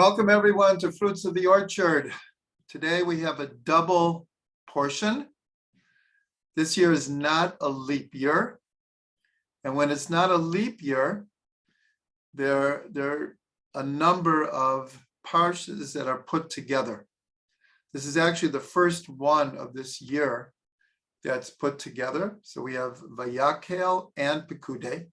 Welcome everyone to Fruits of the Orchard. Today we have a double portion. This year is not a leap year. And when it's not a leap year, there are a number of parshas that are put together. This is actually the first one of this year that's put together. So we have Vayakhel and Pekudei.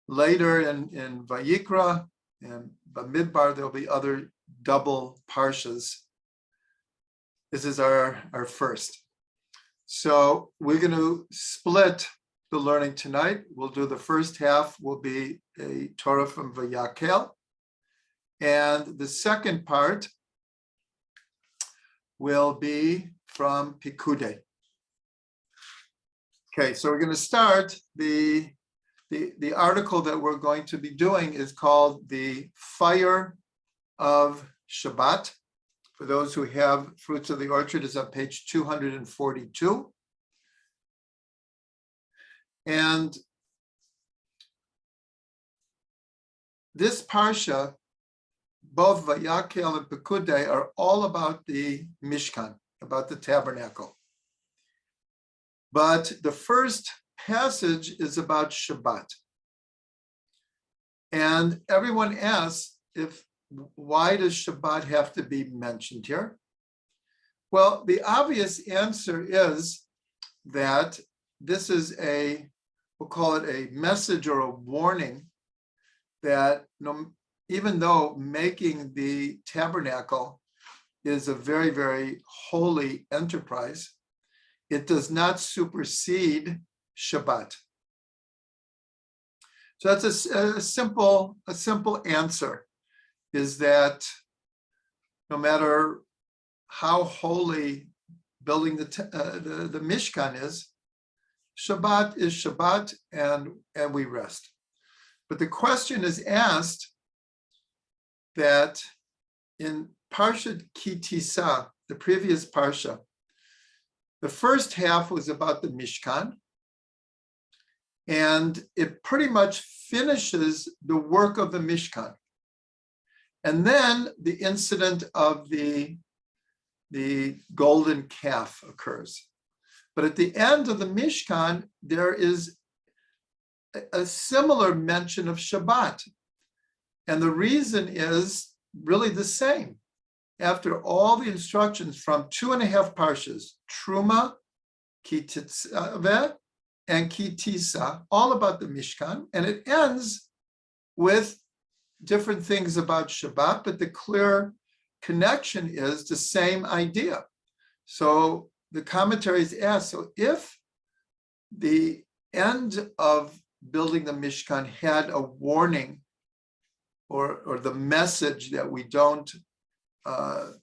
Later in Vayikra and Bamidbar, there'll be other double parshas. This is our first. So we're going to split the learning tonight. We'll do the first half will be a Torah from Vayakhel. And the second part will be from Pekudei. Okay, so we're going to start the article that we're going to be doing is called The Fire of Shabbat. For those who have Fruits of the Orchard, is on page 242. And this parsha, both Vayakhel and Pekudei, are all about the Mishkan, about the tabernacle. But the first passage is about Shabbat. And everyone asks, why does Shabbat have to be mentioned here? Well, the obvious answer is that this is we'll call it a message or a warning that even though making the tabernacle is a very, very holy enterprise, it does not supersede Shabbat. So that's a simple answer, is that no matter how holy building the Mishkan is Shabbat, and we rest. But the question is asked that in Parshat Ki Tisa, the previous Parsha, the first half was about the Mishkan, and it pretty much finishes the work of the Mishkan. And then the incident of the golden calf occurs. But at the end of the Mishkan, there is a similar mention of Shabbat. And the reason is really the same. After all the instructions from 2.5 parshas, Truma, Ki Tetzaveh, and Ki Tisa, all about the Mishkan, and it ends with different things about Shabbat, but the clear connection is the same idea. So the commentaries ask, so if the end of building the Mishkan had a warning or the message that we don't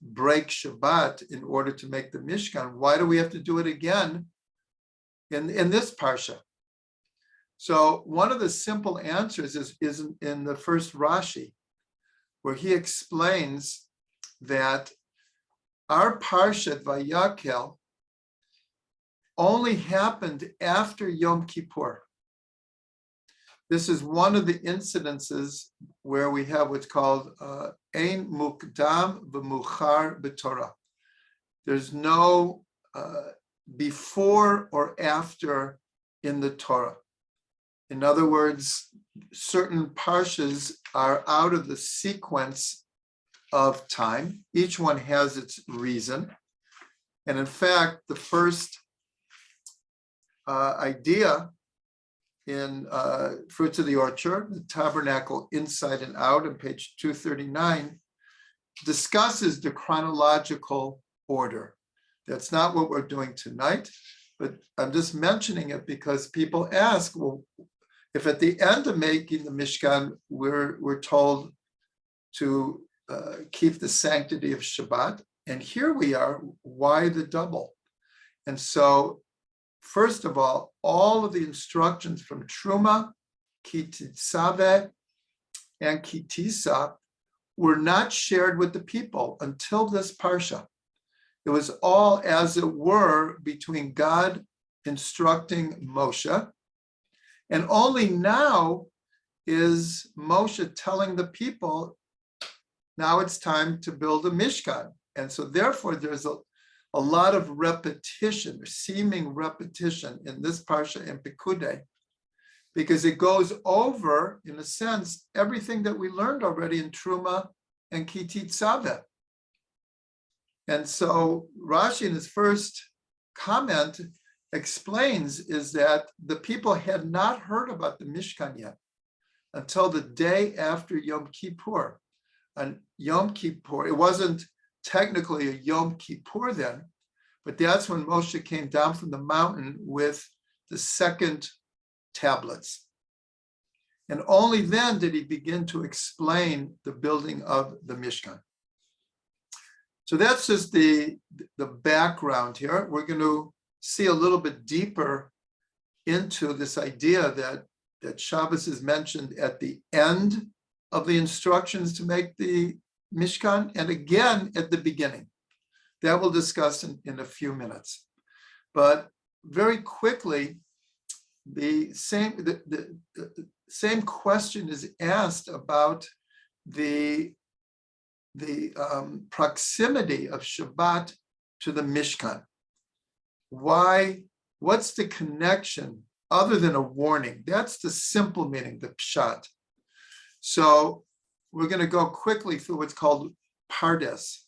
break Shabbat in order to make the Mishkan, why do we have to do it again in this parsha? So one of the simple answers is in the first Rashi, where he explains that our parsha Vayakhel only happened after Yom Kippur. This is one of the incidences where we have what's called Ein Mukdam V'Muchar B'Torah. There's no before or after in the Torah. In other words, certain parshas are out of the sequence of time. Each one has its reason. And in fact, the first idea in Fruits of the Orchard, the tabernacle inside and out, on page 239, discusses the chronological order. That's not what we're doing tonight, but I'm just mentioning it because people ask, well, if at the end of making the Mishkan, we're told to keep the sanctity of Shabbat, and here we are, why the double? And so, first of all of the instructions from Truma, Ki Tetzaveh, and Ki Tisa were not shared with the people until this parsha. It was all, as it were, between God instructing Moshe, and only now is Moshe telling the people, now it's time to build a Mishkan. And so therefore there's a lot of repetition, or seeming repetition in this parsha in Pekudei, because it goes over, in a sense, everything that we learned already in Truma and Kitit Saveh. And so Rashi in his first comment explains is that the people had not heard about the Mishkan yet until the day after Yom Kippur. On Yom Kippur, it wasn't technically a Yom Kippur then, but that's when Moshe came down from the mountain with the second tablets. And only then did he begin to explain the building of the Mishkan. So that's just the background here. We're going to see a little bit deeper into this idea that Shabbos is mentioned at the end of the instructions to make the Mishkan, and again at the beginning. That we'll discuss in a few minutes. But very quickly, the same question is asked about the proximity of Shabbat to the Mishkan. Why? What's the connection other than a warning? That's the simple meaning, the pshat. So we're going to go quickly through what's called pardes.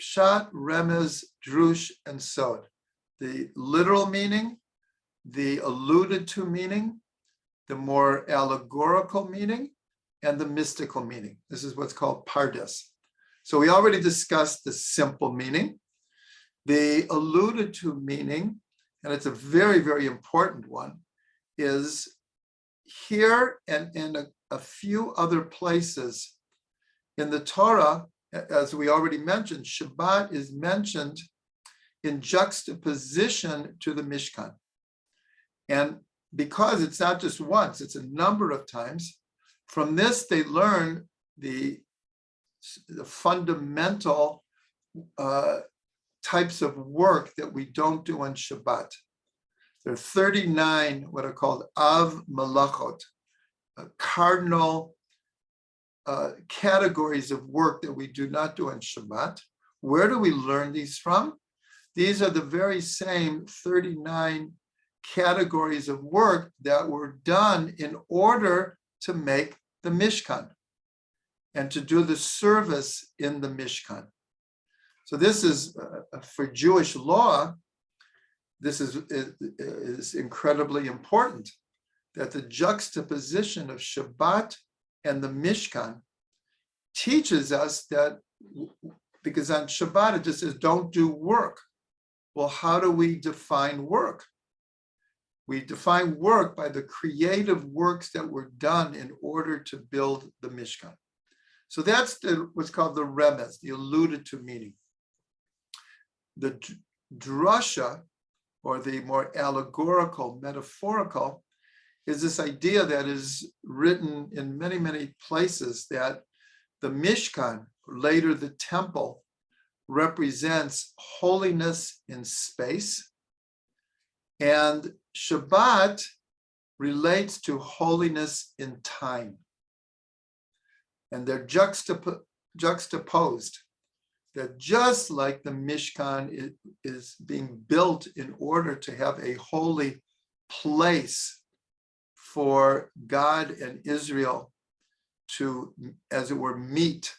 Pshat, remez, drush, and sod. The literal meaning, the alluded to meaning, the more allegorical meaning, and the mystical meaning. This is what's called pardes. So we already discussed the simple meaning. The alluded to meaning, and it's a very, very important one, is here and in a few other places in the Torah. As we already mentioned, Shabbat is mentioned in juxtaposition to the Mishkan. And because it's not just once, it's a number of times, from this they learn the fundamental types of work that we don't do on Shabbat. There are 39 what are called Av Malachot, cardinal categories of work that we do not do on Shabbat. Where do we learn these from? These are the very same 39 categories of work that were done in order to make the Mishkan and to do the service in the Mishkan. So this is, for Jewish law, this is incredibly important, that the juxtaposition of Shabbat and the Mishkan teaches us that, because on Shabbat it just says, don't do work. Well, how do we define work? We define work by the creative works that were done in order to build the Mishkan. So that's what's called the remez, the alluded to meaning. The drasha, or the more allegorical, metaphorical, is this idea that is written in many, many places that the Mishkan, or later the temple, represents holiness in space, and Shabbat relates to holiness in time. And they're juxtaposed. That just like the Mishkan is being built in order to have a holy place for God and Israel to, as it were, meet.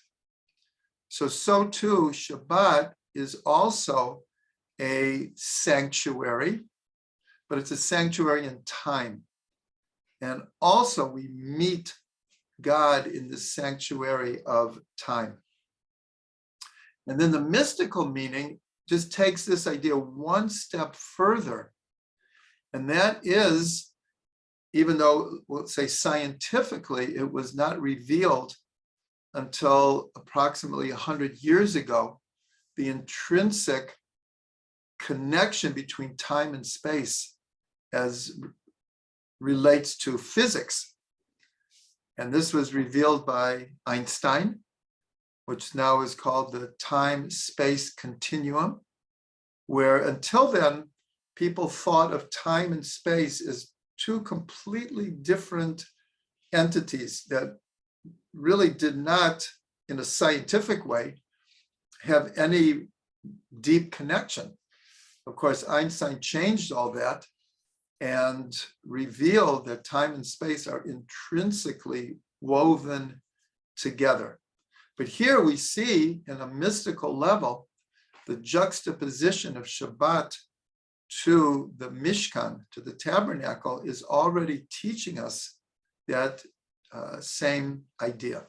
So too, Shabbat is also a sanctuary, but it's a sanctuary in time. And also we meet God in the sanctuary of time. And then the mystical meaning just takes this idea one step further. And that is, even though we'll say scientifically, it was not revealed until approximately 100 years ago, the intrinsic connection between time and space as relates to physics. And this was revealed by Einstein, which now is called the time-space continuum, where until then, people thought of time and space as two completely different entities that really did not in a scientific way, have any deep connection. Of course, Einstein changed all that and revealed that time and space are intrinsically woven together. But here we see, in a mystical level, the juxtaposition of Shabbat to the Mishkan, to the tabernacle, is already teaching us that same idea.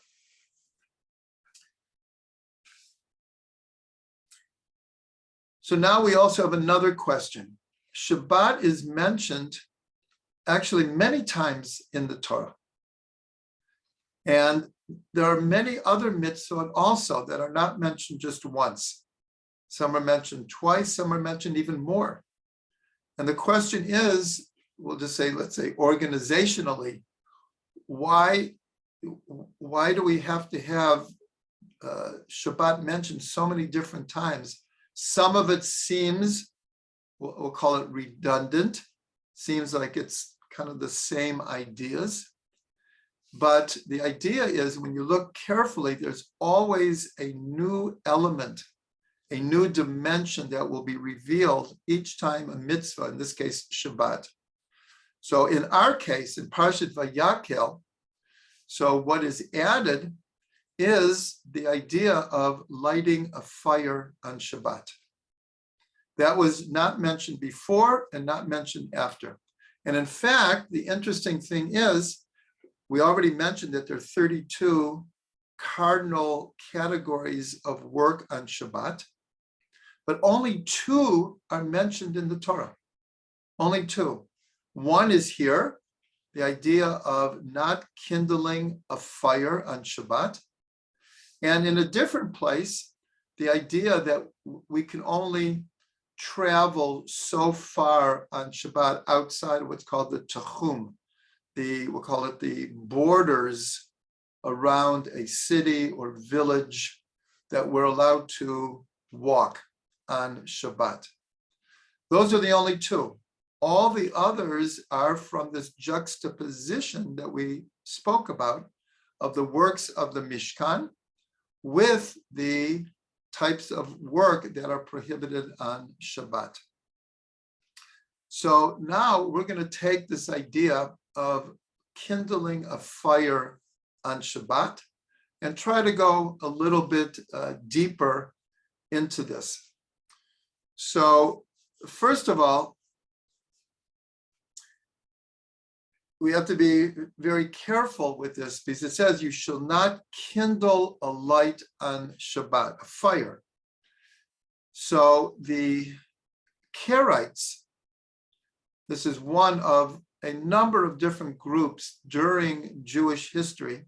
So now we also have another question. Shabbat is mentioned actually many times in the Torah. And there are many other mitzvot also that are not mentioned just once. Some are mentioned twice, some are mentioned even more. And the question is, we'll just say, let's say organizationally, why do we have to have Shabbat mentioned so many different times? Some of it seems, we'll call it redundant, seems like it's kind of the same ideas. But the idea is, when you look carefully, there's always a new element, a new dimension that will be revealed each time a mitzvah, in this case, Shabbat. So in our case, in Parshat Vayakhel, so what is added is the idea of lighting a fire on Shabbat. That was not mentioned before and not mentioned after. And in fact, the interesting thing is, we already mentioned that there are 32 cardinal categories of work on Shabbat, but only 2 are mentioned in the Torah. Only 2. One is here, the idea of not kindling a fire on Shabbat. And in a different place, the idea that we can only travel so far on Shabbat outside of what's called the Tachum, we'll call it the borders around a city or village, that we're allowed to walk on Shabbat. Those are the only 2. All the others are from this juxtaposition that we spoke about of the works of the Mishkan with the types of work that are prohibited on Shabbat. So now we're going to take this idea of kindling a fire on Shabbat and try to go a little bit deeper into this. So first of all, we have to be very careful with this, because it says you shall not kindle a light on Shabbat, a fire. So the Karaites, this is one of a number of different groups during Jewish history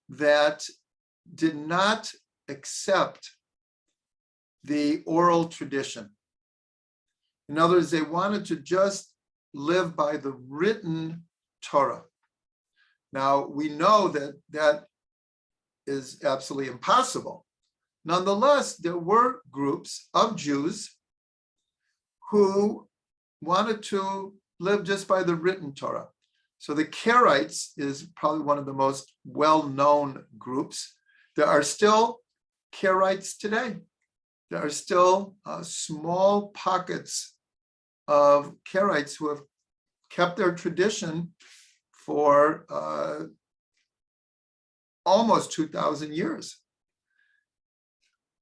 that did not accept the oral tradition. In other words, they wanted to just live by the written Torah. Now, we know that that is absolutely impossible. Nonetheless, there were groups of Jews who wanted to live just by the written Torah. So the Karaites is probably one of the most well-known groups. There are still Karaites today. There are still small pockets of Karaites who have kept their tradition for almost 2,000 years.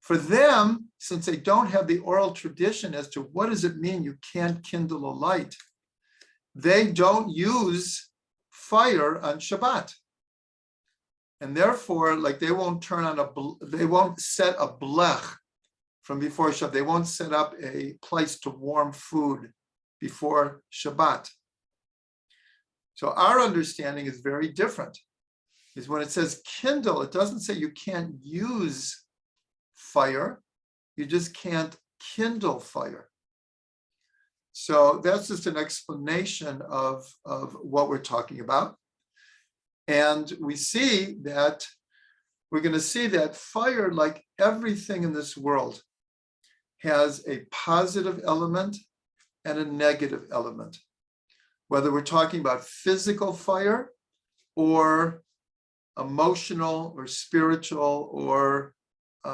For them, since they don't have the oral tradition as to what does it mean you can't kindle a light, they don't use fire on Shabbat. And therefore, like, they won't they won't set a blech from before Shabbat. They won't set up a place to warm food before Shabbat. So our understanding is very different. Is when it says kindle, it doesn't say you can't use fire, you just can't kindle fire. So that's just an explanation of what we're talking about. And we see that, we're going to see that fire, like everything in this world, has a positive element and a negative element. Whether we're talking about physical fire or emotional or spiritual or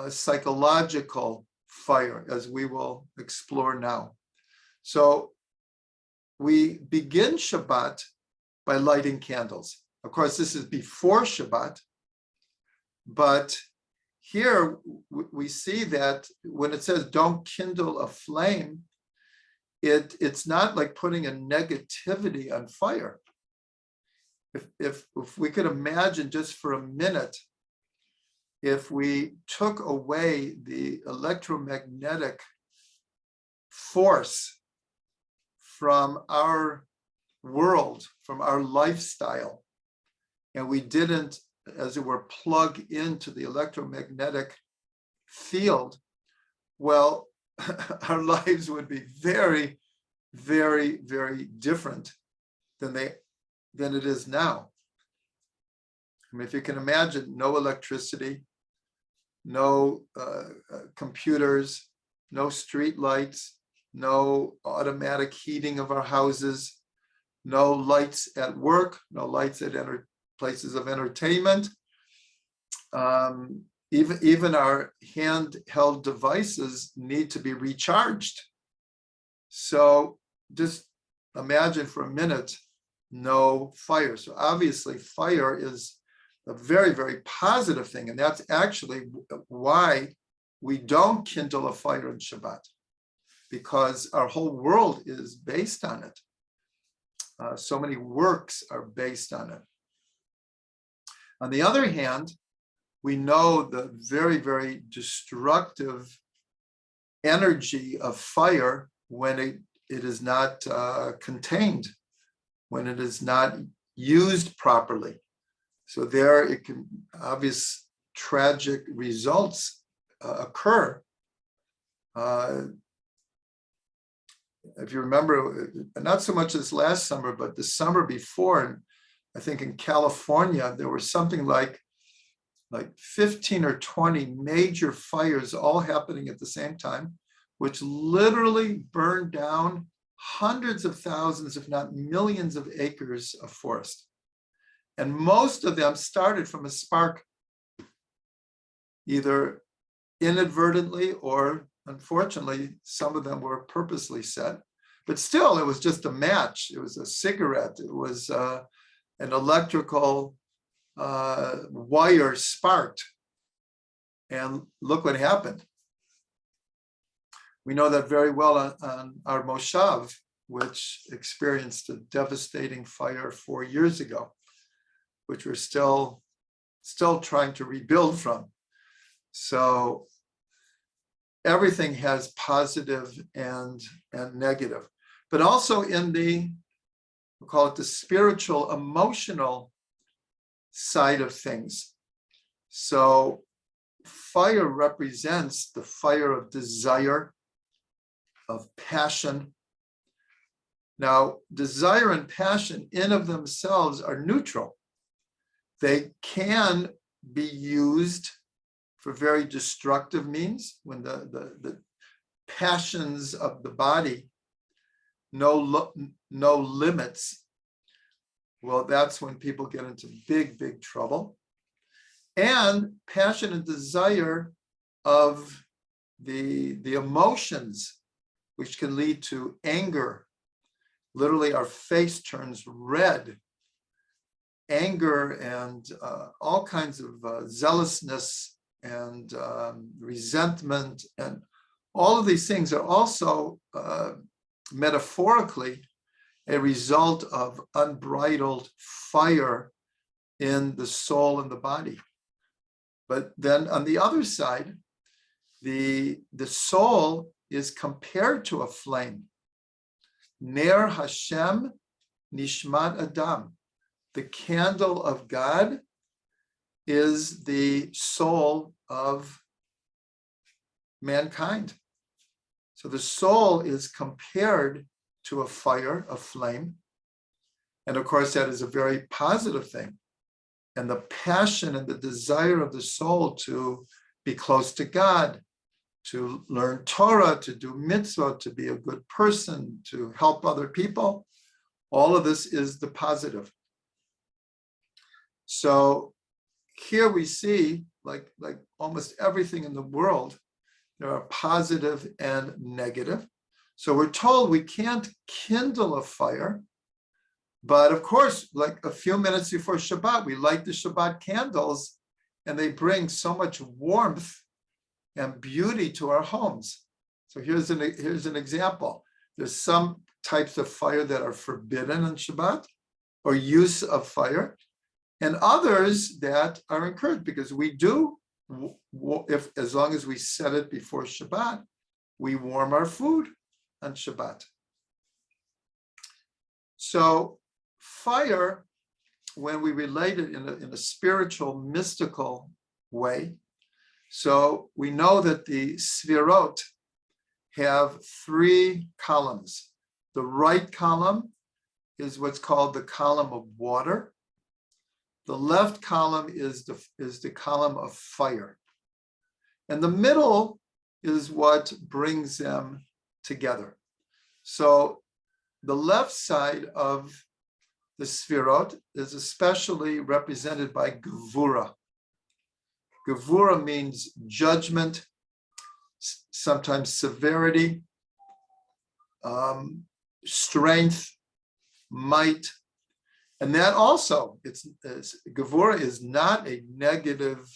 psychological fire, as we will explore now. So we begin Shabbat by lighting candles. Of course, this is before Shabbat, but here we see that when it says don't kindle a flame, it's not like putting a negativity on fire. If we could imagine just for a minute, if we took away the electromagnetic force from our world, from our lifestyle, and we didn't, as it were, plug into the electromagnetic field, well, our lives would be very, very, very different than it is now. I mean, if you can imagine, no electricity, no computers, no street lights, no automatic heating of our houses, no lights at work, no lights at places of entertainment. Even our handheld devices need to be recharged. So just imagine for a minute, no fire. So obviously fire is a very, very positive thing. And that's actually why we don't kindle a fire in Shabbat, because our whole world is based on it. So many works are based on it. On the other hand, we know the very, very destructive energy of fire when it is not contained, when it is not used properly. So there it can, obvious tragic results occur. If you remember, not so much this last summer, but the summer before, I think in California, there were something like 15 or 20 major fires all happening at the same time, which literally burned down hundreds of thousands, if not millions of acres of forest. And most of them started from a spark, either inadvertently or, unfortunately, some of them were purposely set. But still, it was just a match. It was a cigarette. It was an electrical wire sparked. And look what happened. We know that very well on our Moshav, which experienced a devastating fire 4 years ago, which we're still trying to rebuild from. So everything has positive and negative, but also in the, we'll call it the spiritual, emotional side of things. So fire represents the fire of desire, of passion. Now, desire and passion in of themselves are neutral. They can be used for very destructive means when the passions of the body know no limits. Well, that's when people get into big, big trouble. And passion and desire of the emotions, which can lead to anger. Literally, our face turns red. Anger and all kinds of zealousness and resentment, and all of these things are also metaphorically a result of unbridled fire in the soul and the body. But then on the other side, the soul is compared to a flame. Ner Hashem Nishmat Adam. The candle of God is the soul of mankind. So the soul is compared to a fire, a flame. And of course, that is a very positive thing. And the passion and the desire of the soul to be close to God, to learn Torah, to do mitzvah, to be a good person, to help other people, all of this is the positive. So here we see, like almost everything in the world, there are positive and negative. So we're told we can't kindle a fire, but of course, like a few minutes before Shabbat, we light the Shabbat candles, and they bring so much warmth and beauty to our homes. So here's an example. There's some types of fire that are forbidden on Shabbat, or use of fire, and others that are encouraged, because we do, if as long as we set it before Shabbat, we warm our food on Shabbat. So fire, when we relate it in a spiritual, mystical way, so we know that the Sfirot have 3 columns. The right column is what's called the column of water. The left column is the column of fire. And the middle is what brings them together. So the left side of the Sfirot is especially represented by Gevura. Gevura means judgment, sometimes severity, strength, might. And that also, Gevura is not a negative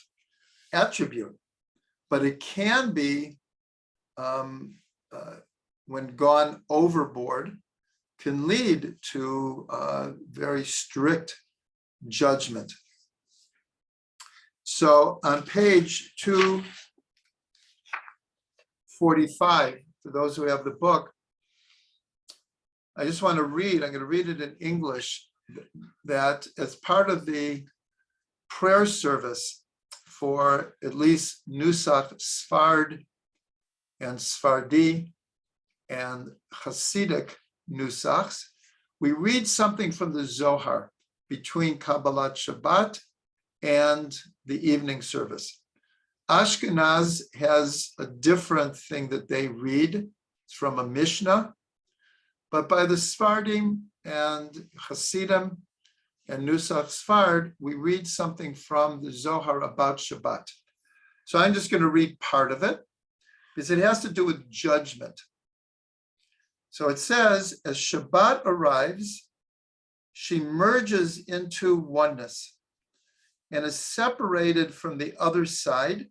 attribute, but it can be, when gone overboard, can lead to very strict judgment. So on page 245, for those who have the book, I just want to read, I'm going to read it in English, that as part of the prayer service for at least Nusach Sfard and Sfardi and Hasidic Nusachs, we read something from the Zohar between Kabbalat Shabbat and the evening service. Ashkenaz has a different thing that they read. It's from a Mishnah, but by the Sfardim and Hasidim and Nusach Sfard, we read something from the Zohar about Shabbat. So I'm just going to read part of it, because it has to do with judgment. So it says, as Shabbat arrives, she merges into oneness and is separated from the other side,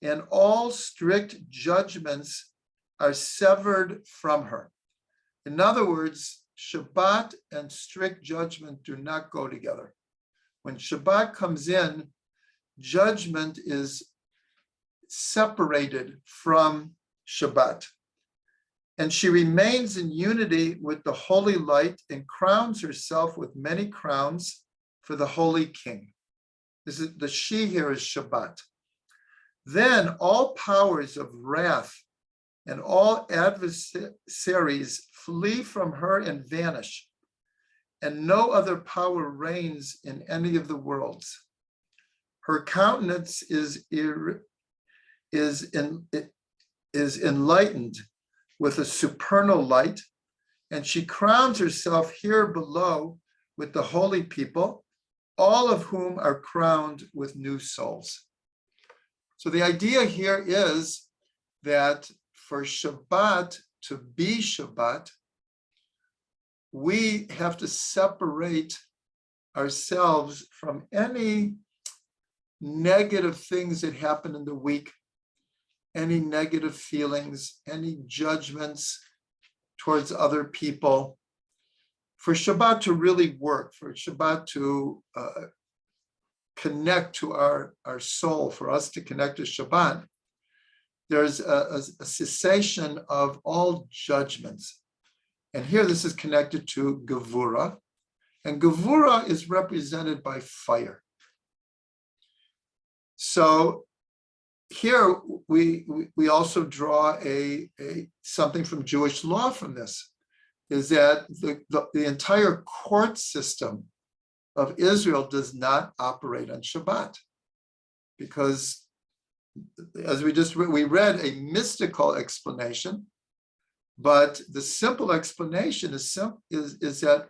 and all strict judgments are severed from her. In other words, Shabbat and strict judgment do not go together. When Shabbat comes in, judgment is separated from Shabbat. And she remains in unity with the holy light and crowns herself with many crowns for the holy king. This is the she here is Shabbat. Then all powers of wrath and all adversaries flee from her and vanish, and no other power reigns in any of the worlds. Her countenance is enlightened with a supernal light, and she crowns herself here below with the holy people, all of whom are crowned with new souls. So the idea here is that for Shabbat to be Shabbat, we have to separate ourselves from any negative things that happen in the week, any negative feelings, any judgments towards other people. For Shabbat to really work, for Shabbat to connect to our soul, for us to connect to Shabbat, there's a cessation of all judgments. And here this is connected to Gevura. And Gevura is represented by fire. So here we also draw something from Jewish law from this, is that the entire court system of Israel does not operate on Shabbat, because as we read a mystical explanation, but the simple explanation is that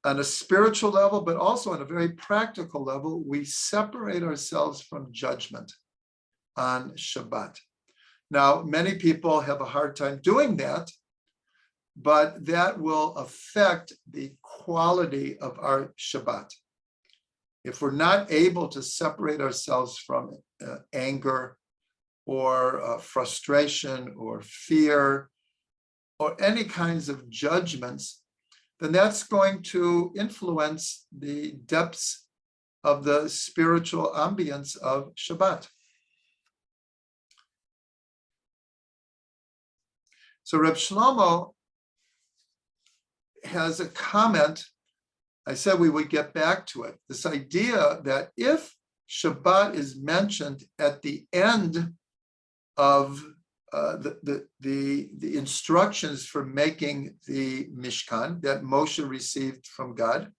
on a spiritual level, but also on a very practical level, we separate ourselves from judgment on Shabbat. Now, many people have a hard time doing that, but that will affect the quality of our Shabbat. If we're not able to separate ourselves from anger or frustration or fear or any kinds of judgments, then that's going to influence the depths of the spiritual ambience of Shabbat. So Reb Shlomo has a comment. I said we would get back to it. This idea that if Shabbat is mentioned at the end of the instructions for making the Mishkan that Moshe received from God,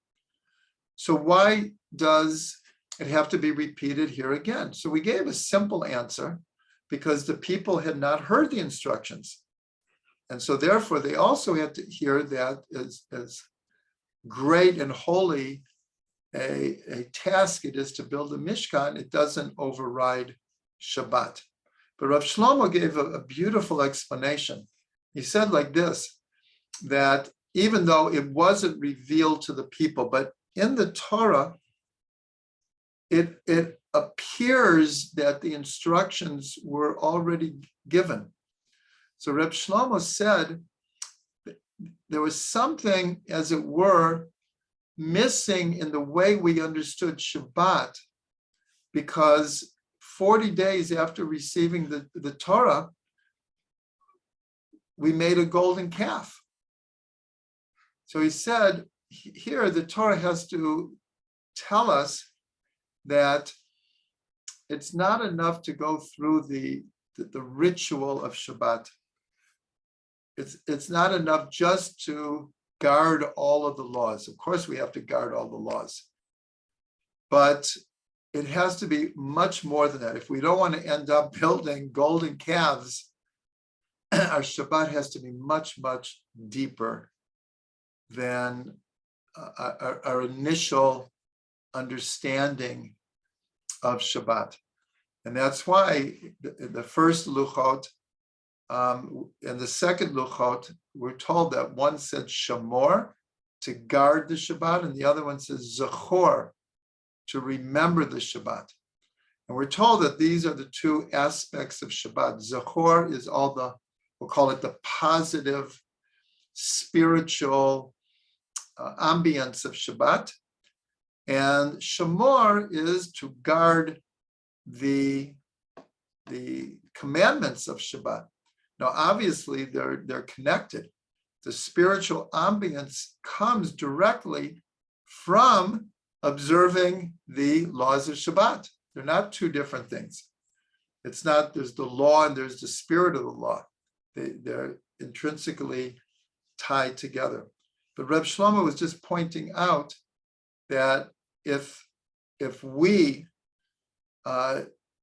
so why does it have to be repeated here again? So we gave a simple answer, because the people had not heard the instructions. And so therefore they also had to hear that as great and holy a task it is to build a Mishkan, it doesn't override Shabbat. But Rav Shlomo gave a beautiful explanation. He said like this, that even though it wasn't revealed to the people, but in the Torah, it appears that the instructions were already given. So Reb Shlomo said there was something, as it were, missing in the way we understood Shabbat, because 40 days after receiving the Torah, we made a golden calf. So he said, here the Torah has to tell us that it's not enough to go through the ritual of Shabbat. It's not enough just to guard all of the laws. Of course, we have to guard all the laws, but it has to be much more than that. If we don't want to end up building golden calves, our Shabbat has to be much, much deeper than our initial understanding of Shabbat. And that's why the first Luchot and the second Luchot, we're told that one said Shamor, to guard the Shabbat, and the other one says Zachor, to remember the Shabbat. And we're told that these are the two aspects of Shabbat. Zachor is all the, we'll call it the positive, spiritual ambience of Shabbat. And Shamor is to guard the commandments of Shabbat. Now, obviously, they're connected. The spiritual ambience comes directly from observing the laws of Shabbat. They're not two different things. It's not, there's the law and there's the spirit of the law. They're intrinsically tied together. But Reb Shlomo was just pointing out that if we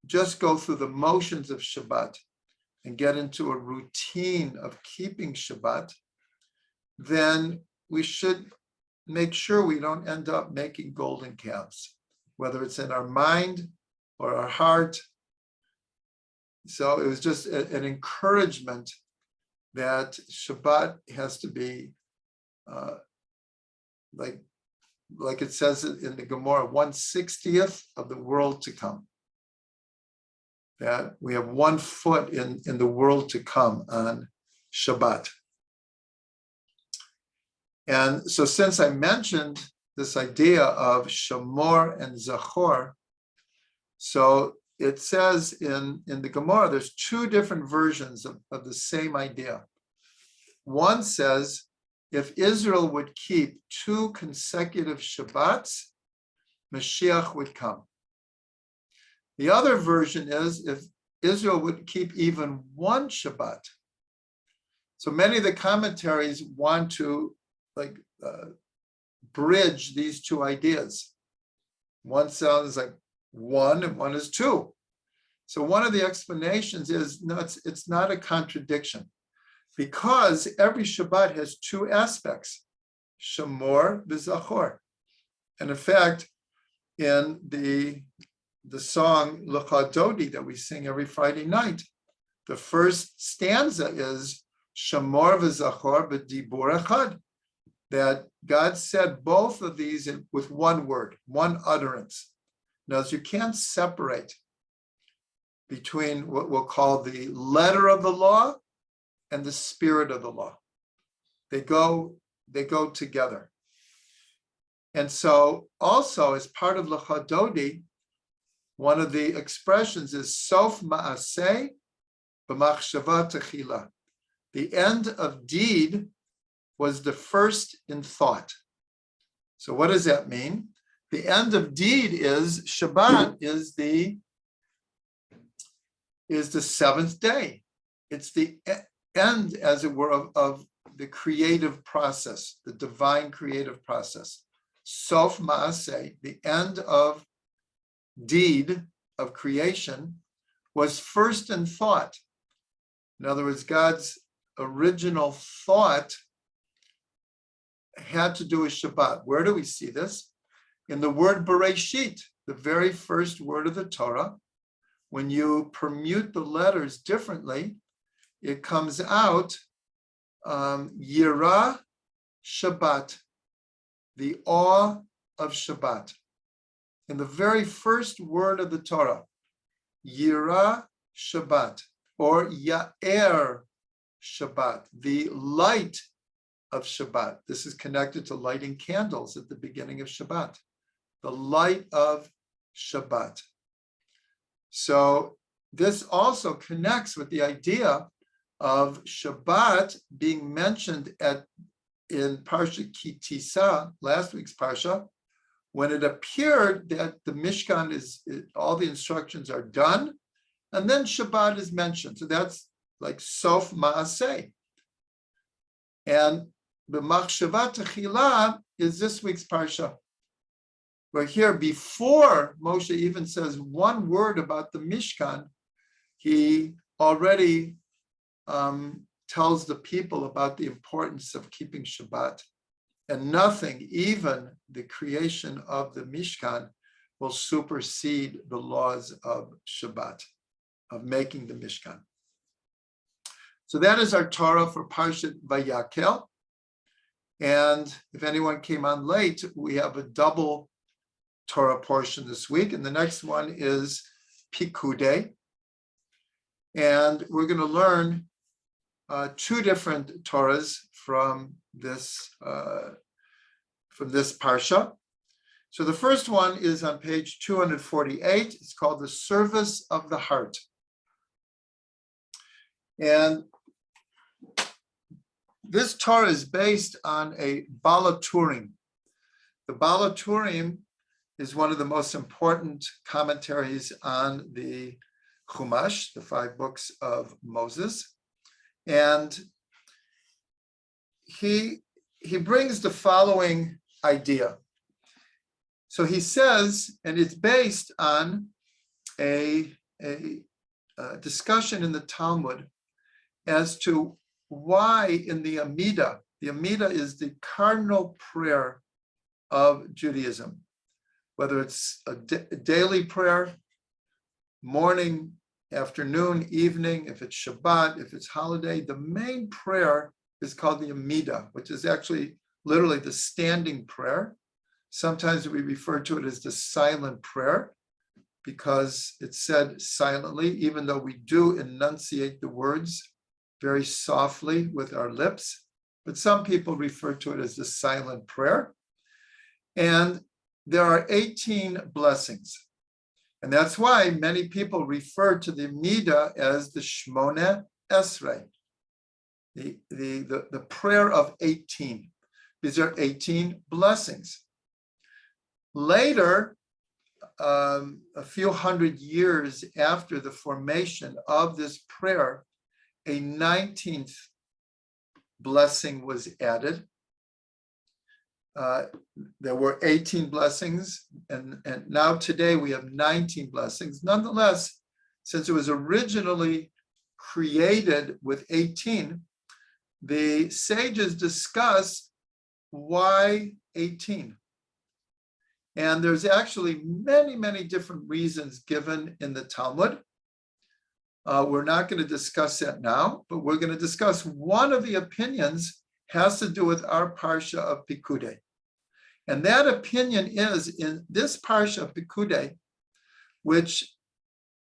just go through the motions of Shabbat and get into a routine of keeping Shabbat, then we should make sure we don't end up making golden calves, whether it's in our mind or our heart. So it was just an encouragement that Shabbat has to be like it says in the Gemara, 1/60th of the world to come. That we have 1 foot in the world to come on Shabbat. And so since I mentioned this idea of Shamor and Zachor, so it says in the Gemara, there's 2 different versions of the same idea. One says, if Israel would keep 2 consecutive Shabbats, Mashiach would come. The other version is if Israel would keep even 1 Shabbat. So many of the commentaries want to bridge these 2 ideas. One sounds like 1 and 1 is 2. So one of the explanations is, no, it's not a contradiction, because every Shabbat has 2 aspects. Shamor v'Zachor. And in fact, in the song Lecha Dodi that we sing every Friday night, the first stanza is Shamor v'Zachor b'dibur echad, that God said both of these with one word, one utterance. Now, you can't separate between what we'll call the letter of the law and the spirit of the law. They go together. And so also as part of Lecha Dodi, one of the expressions is Sof Ma'aseh b'machshava techila. The end of deed was the first in thought. So what does that mean? The end of deed is Shabbat is the seventh day. It's the end, as it were, of the creative process, the divine creative process. Sof Ma'aseh, the end of deed of creation, was first in thought. In other words, God's original thought had to do with Shabbat. Where do we see this? In the word Bereshit, the very first word of the Torah. When you permute the letters differently, it comes out Yirah Shabbat, the awe of Shabbat. In the very first word of the Torah, Yirah Shabbat, or Ya'er Shabbat, the light of Shabbat. This is connected to lighting candles at the beginning of Shabbat, the light of Shabbat. So this also connects with the idea of Shabbat being mentioned in Parsha Ki Tisa, last week's Parsha, when it appeared that the Mishkan all the instructions are done, and then Shabbat is mentioned. So that's like Sof Ma'aseh. And the Machshava Techila is this week's Parsha. Where here, before Moshe even says one word about the Mishkan, he already tells the people about the importance of keeping Shabbat. And nothing, even the creation of the Mishkan, will supersede the laws of Shabbat, of making the Mishkan. So that is our Torah for Parshat Vayakhel. And if anyone came on late, we have a double Torah portion this week, and the next one is Pekudei. And we're going to learn two different Torahs from this parsha. So the first one is on page 248. It's called the Service of the Heart. And this Torah is based on a Balaturim. The Balaturim is one of the most important commentaries on the Chumash, the 5 books of Moses. And he brings the following idea. So he says, and it's based on a discussion in the Talmud as to why in the Amidah is the cardinal prayer of Judaism. Whether it's a daily prayer, morning, afternoon, evening, if it's Shabbat, if it's holiday, the main prayer is called the Amidah, which is actually literally the standing prayer. Sometimes we refer to it as the silent prayer because it's said silently, even though we do enunciate the words very softly with our lips. But some people refer to it as the silent prayer. And there are 18 blessings. And that's why many people refer to the Amidah as the Shmona Esrei, the prayer of 18. These are 18 blessings. Later, a few hundred years after the formation of this prayer, a 19th blessing was added. There were 18 blessings, and now today we have 19 blessings. Nonetheless, since it was originally created with 18, the sages discuss why 18? And there's actually many, many different reasons given in the Talmud. We're not going to discuss that now, but we're going to discuss one of the opinions has to do with our parsha of Pekudei. And that opinion is in this parsha of Pekudei, which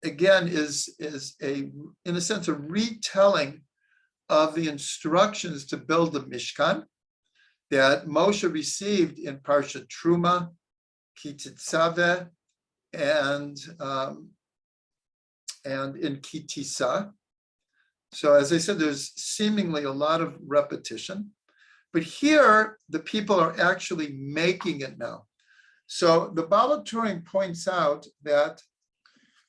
again is in a sense, a retelling of the instructions to build the Mishkan that Moshe received in Parsha Truma, Kititzaveh, and in Kitisa. So as I said, there's seemingly a lot of repetition, but here the people are actually making it now. So the Baal HaTurim points out that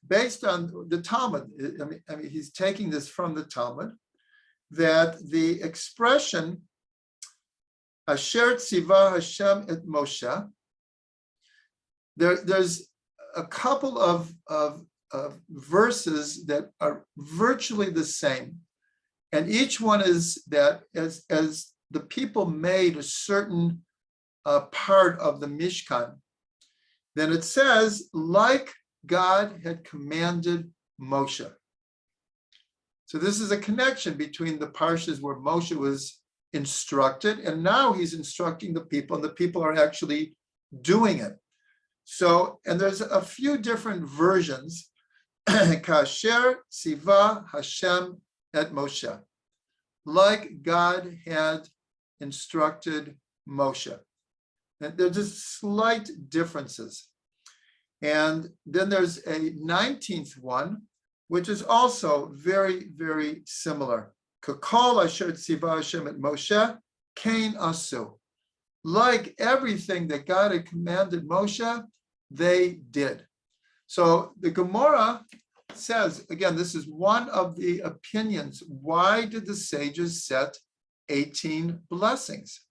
based on the Talmud, I mean, he's taking this from the Talmud, that the expression Asher Tziva Hashem et Moshe, there's a couple of verses that are virtually the same. And each one is that as the people made a certain part of the Mishkan, then it says, like God had commanded Moshe. So this is a connection between the parshas where Moshe was instructed, and now he's instructing the people, and the people are actually doing it. So, and there's a few different versions. Kasher Tziva Hashem et Moshe, like God had instructed Moshe. And there's just slight differences. And then there's a 19th one, which is also very, very similar. Kakol Asher Tziva Hashem et Moshe, Kain Asu. Like everything that God had commanded Moshe, they did. So the Gemara says, again, this is one of the opinions. Why did the sages set 18 blessings?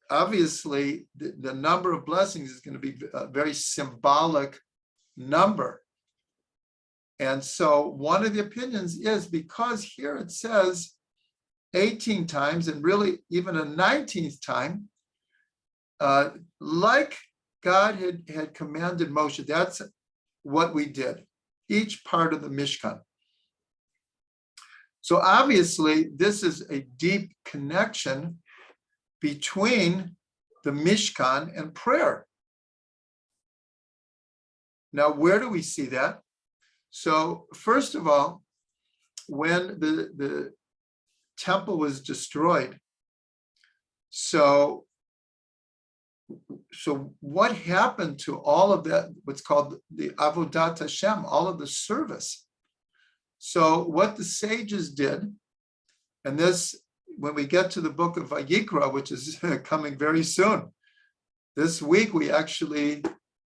Obviously, the number of blessings is going to be a very symbolic number. And so one of the opinions is because here it says 18 times, and really even a 19th time, like God had commanded Moshe, that's what we did, each part of the Mishkan. So obviously, this is a deep connection between the Mishkan and prayer. Now, where do we see that? So first of all, when the temple was destroyed, so what happened to all of that, what's called the Avodat Hashem, all of the service? So what the sages did, and this, when we get to the book of Vayikra, which is coming very soon, this week we actually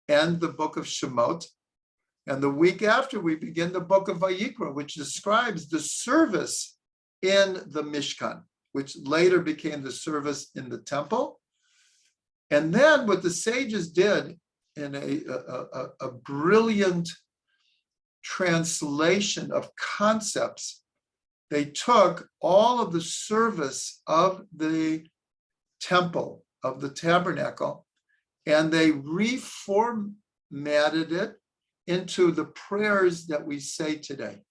end the book of Shemot, and the week after we begin the book of Vayikra, which describes the service in the Mishkan, which later became the service in the temple. And then what the sages did in a brilliant translation of concepts, they took all of the service of the temple, of the tabernacle, and they reformatted it into the prayers that we say today.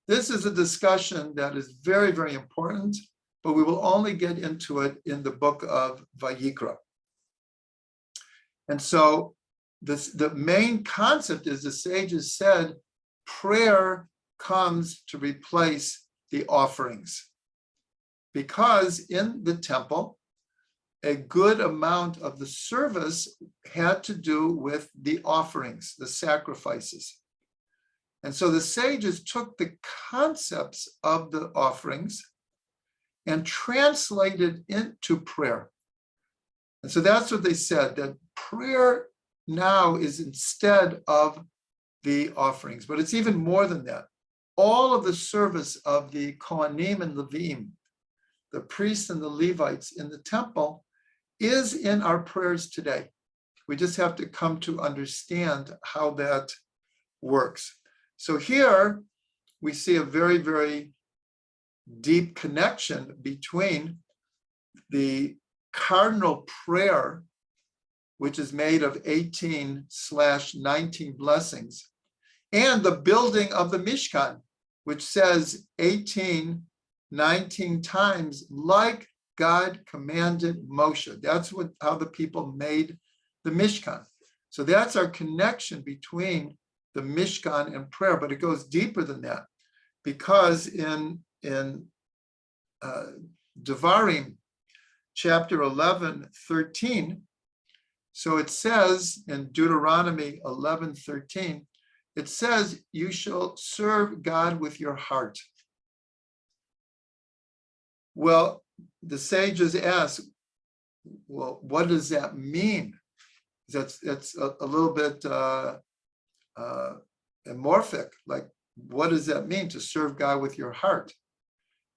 This is a discussion that is very, very important, but we will only get into it in the book of Vayikra. And so the main concept is the sages said, prayer comes to replace the offerings. Because in the temple, a good amount of the service had to do with the offerings, the sacrifices. And so the sages took the concepts of the offerings and translated into prayer. And so that's what they said, that prayer now is instead of the offerings, but it's even more than that. All of the service of the Kohanim and Levim, the priests and the Levites in the temple, is in our prayers today. We just have to come to understand how that works. So here we see a very, very deep connection between the cardinal prayer, which is made of 18/19 blessings, and the building of the Mishkan, which says 18/19 times, like God commanded Moshe. That's how the people made the Mishkan. So that's our connection between the Mishkan and prayer, but it goes deeper than that, because in Devarim, chapter 11:13, so it says in Deuteronomy 11:13, it says, you shall serve God with your heart. Well, the sages ask, well, what does that mean? That's a little bit amorphic. Like, what does that mean, to serve God with your heart?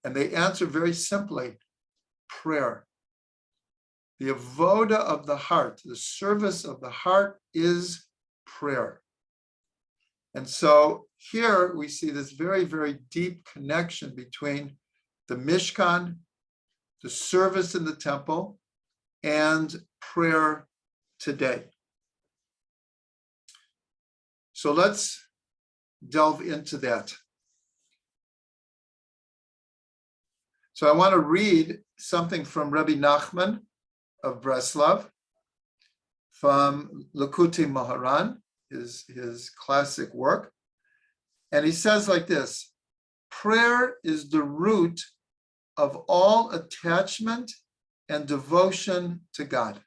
And they answer very simply, prayer. The avoda of the heart, the service of the heart, is prayer. And so here we see this very, very deep connection between the Mishkan, the service in the temple, and prayer today. So let's delve into that. So I want to read something from Rabbi Nachman of Breslov, from Likutei Moharan, his classic work. And he says like this: prayer is the root of all attachment and devotion to God.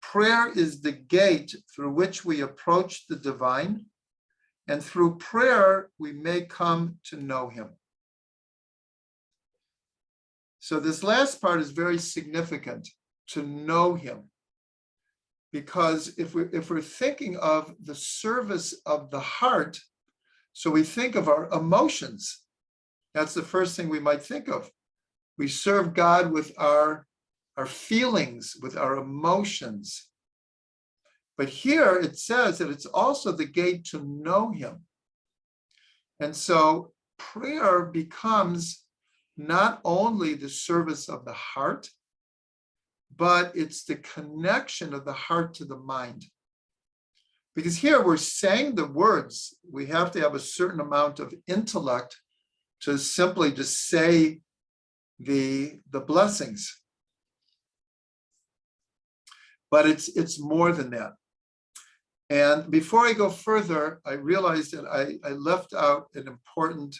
Prayer is the gate through which we approach the divine, and through prayer we may come to know him. So this last part is very significant, to know him, because if we're thinking of the service of the heart, so we think of our emotions. That's the first thing we might think of. We serve God with our feelings, with our emotions. But here it says that it's also the gate to know him. And so prayer becomes not only the service of the heart, but it's the connection of the heart to the mind. Because here we're saying the words, we have to have a certain amount of intellect to simply just say the blessings. But it's more than that. And before I go further, I realized that I left out an important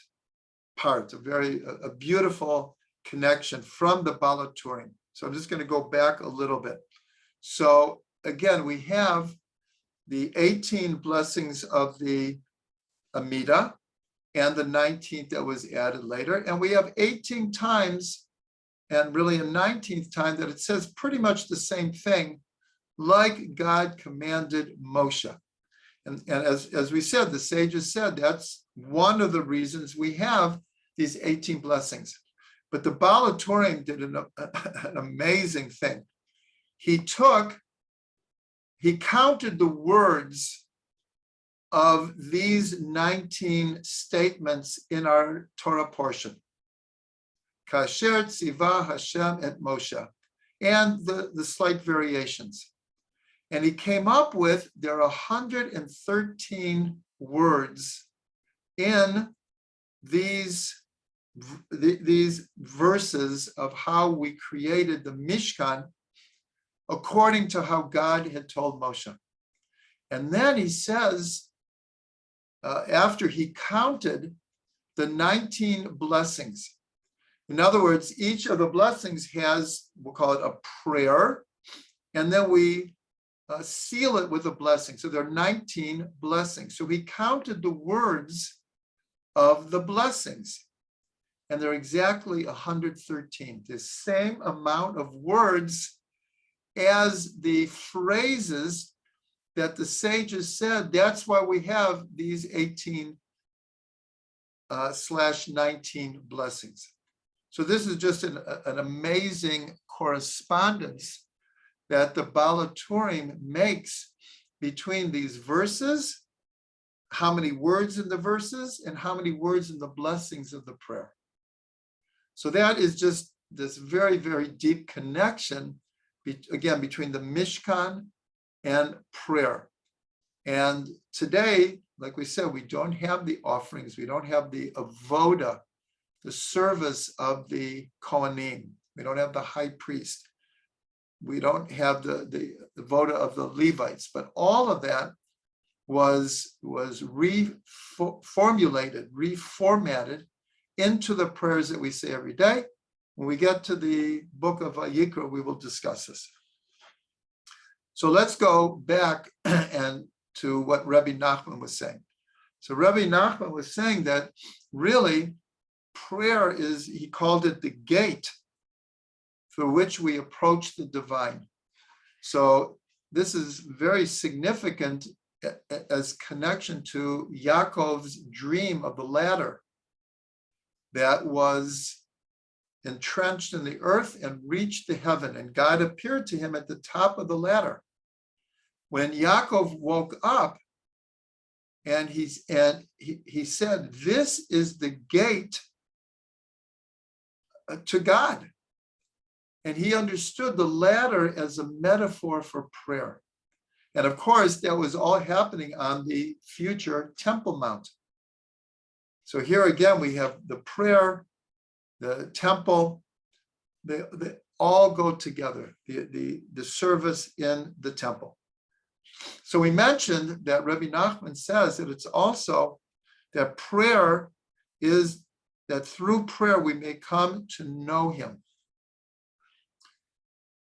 part, a beautiful connection from the Baal HaTurim. So I'm just going to go back a little bit. So again, we have the 18 blessings of the Amidah and the 19th that was added later. And we have 18 times, and really a 19th time, that it says pretty much the same thing, like God commanded Moshe. And as we said, the sages said that's one of the reasons we have these 18 blessings. But the Baal HaTurim did an amazing thing. He counted the words of these 19 statements in our Torah portion. Kasher tziva Hashem et Moshe, and the slight variations. And he came up with, there are 113 words in these verses of how we created the Mishkan according to how God had told Moshe. And then he says, after he counted the 19 blessings, in other words, each of the blessings has, we'll call it a prayer, and then we seal it with a blessing. So there are 19 blessings. So he counted the words of the blessings, and they're exactly 113, the same amount of words as the phrases that the sages said. That's why we have these 18/19 blessings. So this is just an amazing correspondence that the Baal HaTurim makes between these verses, how many words in the verses, and how many words in the blessings of the prayer. So that is just this very, very deep connection, again, between the Mishkan and prayer. And today, like we said, we don't have the offerings, we don't have the avoda, the service of the Kohanim. We don't have the high priest. We don't have the avoda of the Levites, but all of that was reformulated, reformatted into the prayers that we say every day. When we get to the book of Vayikra, we will discuss this. So let's go back and to what Rabbi Nachman was saying. So Rabbi Nachman was saying that really prayer is, he called it the gate through which we approach the divine. So this is very significant as connection to Yaakov's dream of the ladder that was entrenched in the earth and reached the heaven, and God appeared to him at the top of the ladder. When Yaakov woke up, and he said, "This is the gate to God," and he understood the ladder as a metaphor for prayer. And of course, that was all happening on the future Temple Mount. So here again, we have the prayer, the temple, they all go together, the service in the temple. So we mentioned that Rabbi Nachman says that it's also that prayer is that through prayer we may come to know him.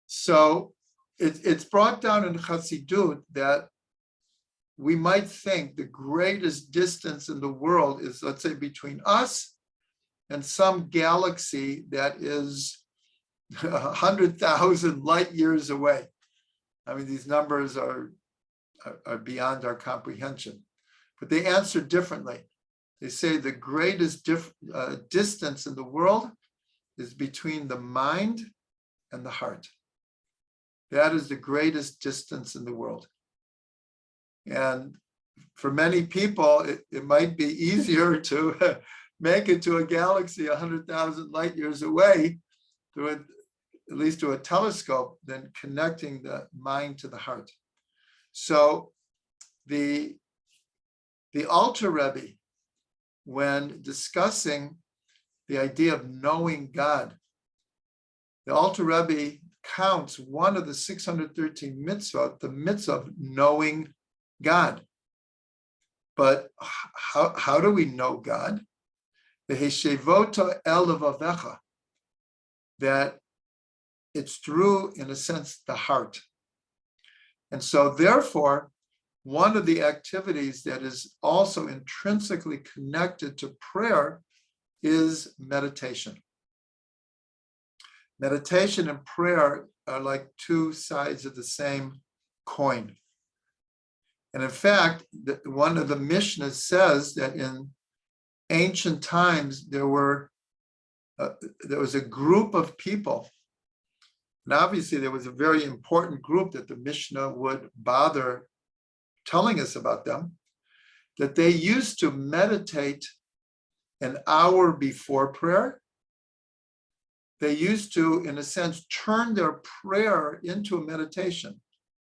So it's brought down in Chassidut that we might think the greatest distance in the world is, let's say, between us and some galaxy that is 100,000 light years away. I mean, these numbers are beyond our comprehension, but they answer differently. They say the greatest distance in the world is between the mind and the heart. That is the greatest distance in the world. And for many people, it might be easier to make it to a galaxy 100,000 light years away, at least through a telescope, than connecting the mind to the heart. So the Alter Rebbe, when discussing the idea of knowing God, the Alter Rebbe counts one of the 613 mitzvot, the mitzvah of knowing God. But how do we know God? V'heshevota el levavecha, that it's through, in a sense, the heart. And so therefore, one of the activities that is also intrinsically connected to prayer is meditation. Meditation and prayer are like two sides of the same coin. And in fact, one of the Mishnahs says that in ancient times, there was a group of people, and obviously there was a very important group that the Mishnah would bother telling us about them, that they used to meditate an hour before prayer. They used to, in a sense, turn their prayer into a meditation.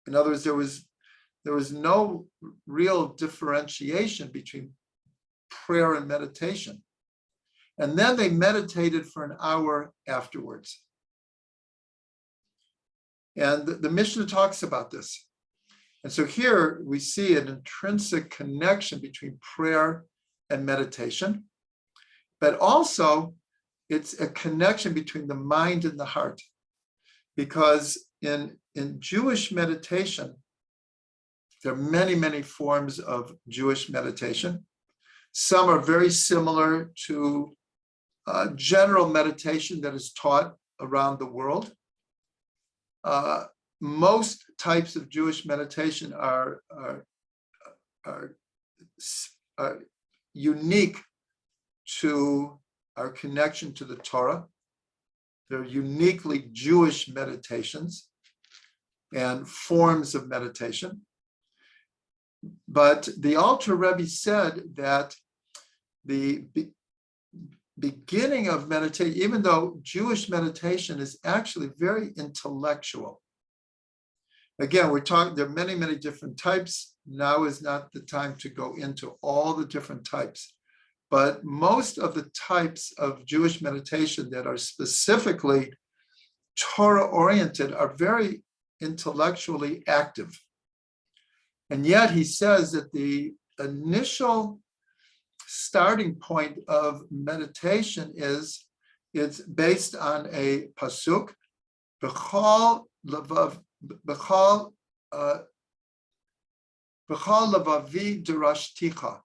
In other words, there was no real differentiation between prayer and meditation. And then they meditated for an hour afterwards. And the Mishnah talks about this. And so here we see an intrinsic connection between prayer and meditation, but also it's a connection between the mind and the heart. Because in Jewish meditation, there are many, many forms of Jewish meditation. Some are very similar to general meditation that is taught around the world. Most types of Jewish meditation are unique to our connection to the Torah. They're uniquely Jewish meditations and forms of meditation. But the Alter Rebbe said that beginning of meditation, even though Jewish meditation is actually very intellectual. Again, we're talking, there are many, many different types. Now is not the time to go into all the different types. But most of the types of Jewish meditation that are specifically Torah-oriented are very intellectually active. And yet he says that the initial starting point of meditation is it's based on a pasuk, B'chol levavi derashticha.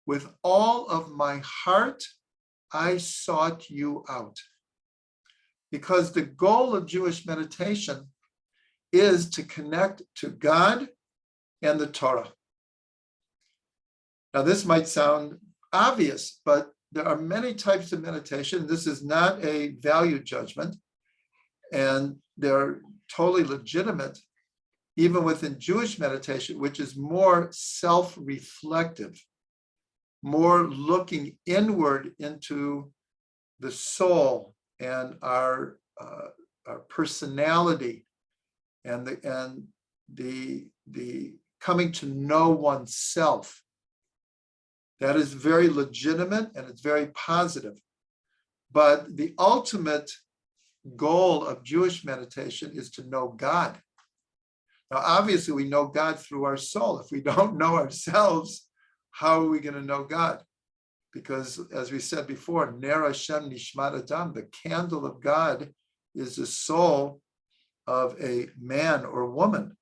With all of my heart, I sought you out. Because the goal of Jewish meditation is to connect to God and the Torah. Now, this might sound obvious, but there are many types of meditation. This is not a value judgment, and they're totally legitimate, even within Jewish meditation, which is more self-reflective, more looking inward into the soul and our personality and the coming to know oneself. That is very legitimate and it's very positive. But the ultimate goal of Jewish meditation is to know God. Now, obviously, we know God through our soul. If we don't know ourselves, how are we going to know God? Because, as we said before, Ner Hashem Nishmat Adam, the candle of God is the soul of a man or woman.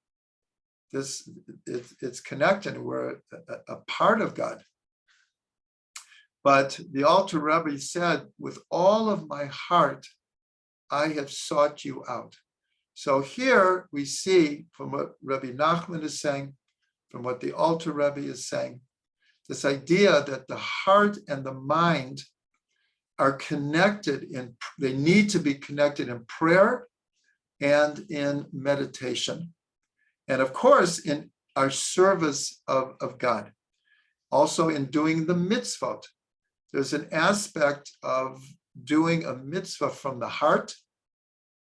It's connected. We're a part of God. But the Alter Rebbe said, with all of my heart, I have sought you out. So here we see from what Rabbi Nachman is saying, from what the Alter Rebbe is saying, this idea that the heart and the mind are connected they need to be connected in prayer and in meditation. And of course, in our service of God. Also in doing the mitzvot. There's an aspect of doing a mitzvah from the heart,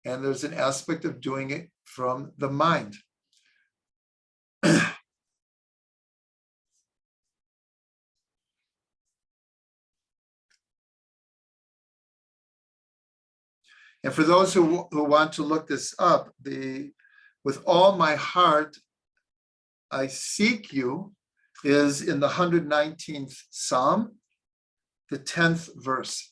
and there's an aspect of doing it from the mind. And for those who want to look this up, with all my heart, I seek you is in the 119th Psalm, the 10th verse.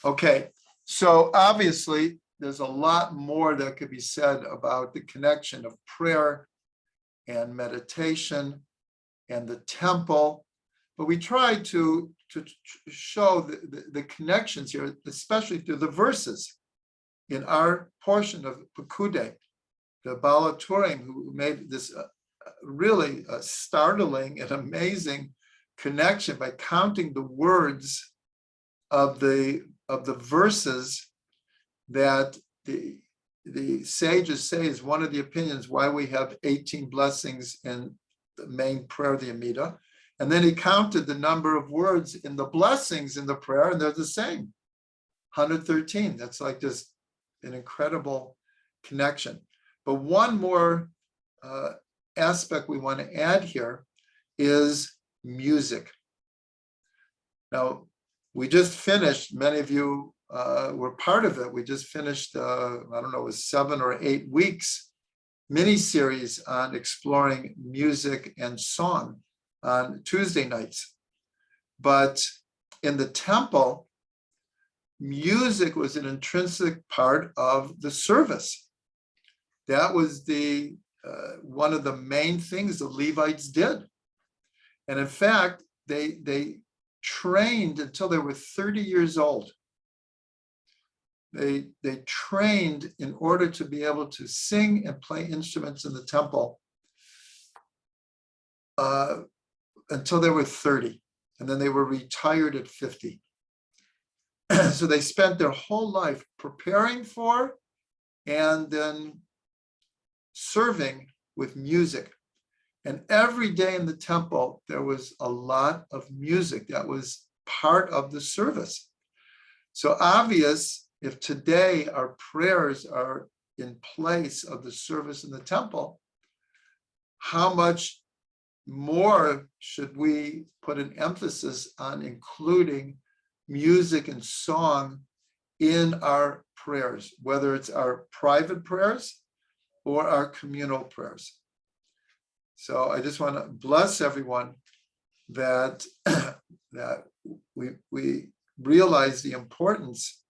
Okay, so obviously there's a lot more that could be said about the connection of prayer and meditation and the temple, but we try to show the connections here, especially through the verses in our portion of Pekudei, the Baal HaTurim, who made this really startling and amazing connection by counting the words of the verses that the sages say is one of the opinions why we have 18 blessings in the main prayer, the Amidah. And then he counted the number of words in the blessings in the prayer, and they're the same, 113. That's like just an incredible connection. But one more aspect we want to add here is music. Now, we just finished, many of you were part of it. We just finished, I don't know, it was 7 or 8 weeks mini-series on exploring music and song on Tuesday nights. But in the temple, music was an intrinsic part of the service. That was one of the main things the Levites did. And in fact, they trained until they were 30 years old. They trained in order to be able to sing and play instruments in the temple until they were 30. And then they were retired at 50. So they spent their whole life preparing for and then serving with music. And every day in the temple, there was a lot of music that was part of the service. So obvious, if today our prayers are in place of the service in the temple, how much more should we put an emphasis on including music and song in our prayers, whether it's our private prayers or our communal prayers. So I just want to bless everyone that, that we realize the importance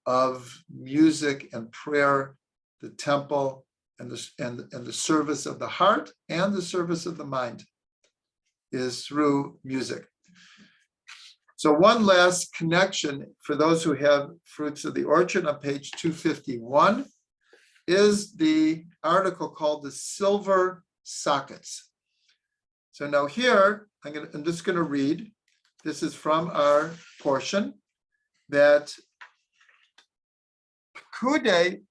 of music and prayer, the temple, and the service of the heart and the service of the mind is through music. So one last connection for those who have Fruits of the Orchard on page 251 is the article called the Silver Sockets. So now here, I'm just going to read. This is from our portion that Pekudei,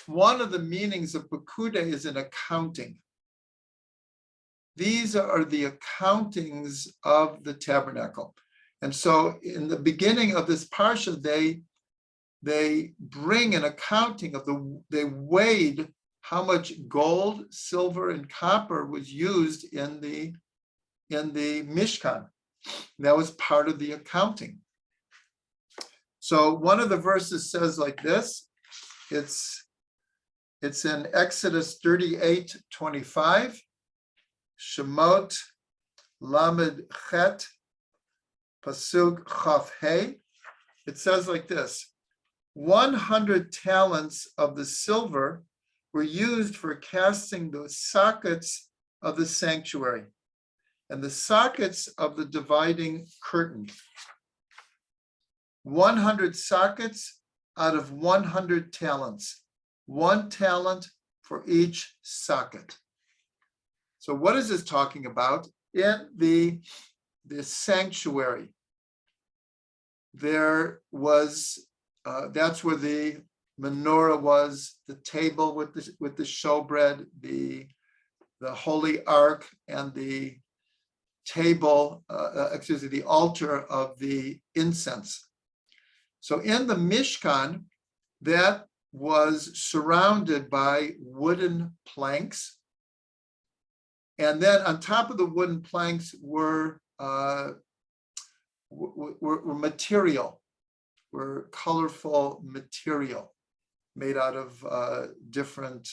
one of the meanings of Pekudei is an accounting. These are the accountings of the tabernacle. And so in the beginning of this parsha, they bring an accounting of they weighed how much gold, silver, and copper was used in the Mishkan. That was part of the accounting. So one of the verses says like this. It's in Exodus 38:25, Shemot Lamed Chet, Pasuk Chaf Hey. It says like this: 100 talents of the silver were used for casting the sockets of the sanctuary and the sockets of the dividing curtain. 100 sockets out of 100 talents, 1 talent for each socket. So what is this talking about? In the sanctuary, there was, that's where the menorah was, the table with the showbread, the holy ark, and the table, the altar of the incense. So in the Mishkan, that was surrounded by wooden planks. And then on top of the wooden planks were material, were colorful material made out of different,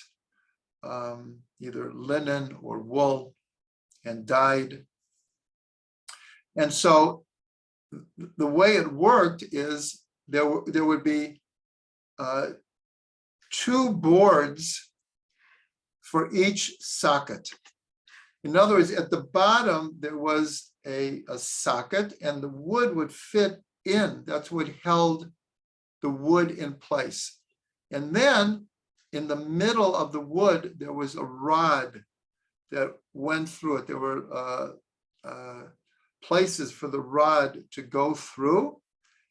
either linen or wool, and dyed. And so the way it worked is there would be 2 boards for each socket. In other words, at the bottom, there was a socket and the wood would fit in. That's what held the wood in place. And then in the middle of the wood, there was a rod that went through it. There were places for the rod to go through.